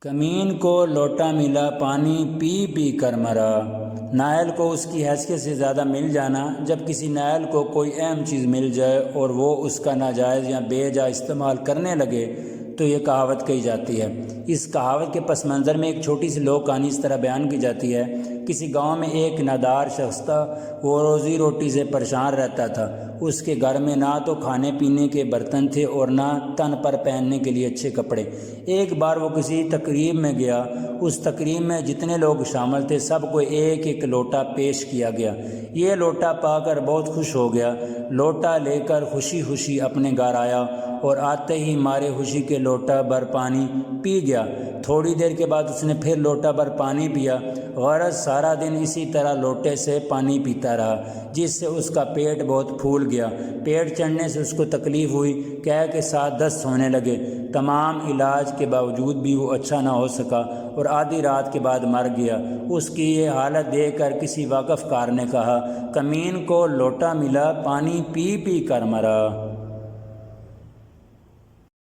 کمین کو لوٹا ملا پانی پی پی کر مرا۔ نائل کو اس کی حیثیت سے زیادہ مل جانا۔ جب کسی نائل کو کوئی اہم چیز مل جائے اور وہ اس کا ناجائز یا بے جا استعمال کرنے لگے تو یہ کہاوت کہی جاتی ہے۔ اس کہاوت کے پس منظر میں ایک چھوٹی سی لوک کہانی اس طرح بیان کی جاتی ہے۔ کسی گاؤں میں ایک نادار شخص تھا، وہ روزی روٹی سے پریشان رہتا تھا۔ اس کے گھر میں نہ تو کھانے پینے کے برتن تھے اور نہ تن پر پہننے کے لیے اچھے کپڑے۔ ایک بار وہ کسی تقریب میں گیا۔ اس تقریب میں جتنے لوگ شامل تھے سب کو ایک ایک لوٹا پیش کیا گیا۔ یہ لوٹا پا کر بہت خوش ہو گیا۔ لوٹا لے کر خوشی خوشی اپنے گھر آیا اور آتے ہی مارے خوشی کے لوٹا بھر پانی پی گیا۔ تھوڑی دیر کے بعد اس نے پھر لوٹا بھر پانی پیا۔ غرض سارا دن اسی طرح لوٹے سے پانی پیتا رہا، جس سے اس کا پیٹ بہت پھول گیا۔ پیٹ چڑھنے سے اس کو تکلیف ہوئی، کہہ کے ساتھ دست ہونے لگے۔ تمام علاج کے باوجود بھی وہ اچھا نہ ہو سکا اور آدھی رات کے بعد مر گیا۔ اس کی یہ حالت دیکھ کر کسی واقف کار نے کہا، کمین کو لوٹا ملا پانی پی پی کر مرا۔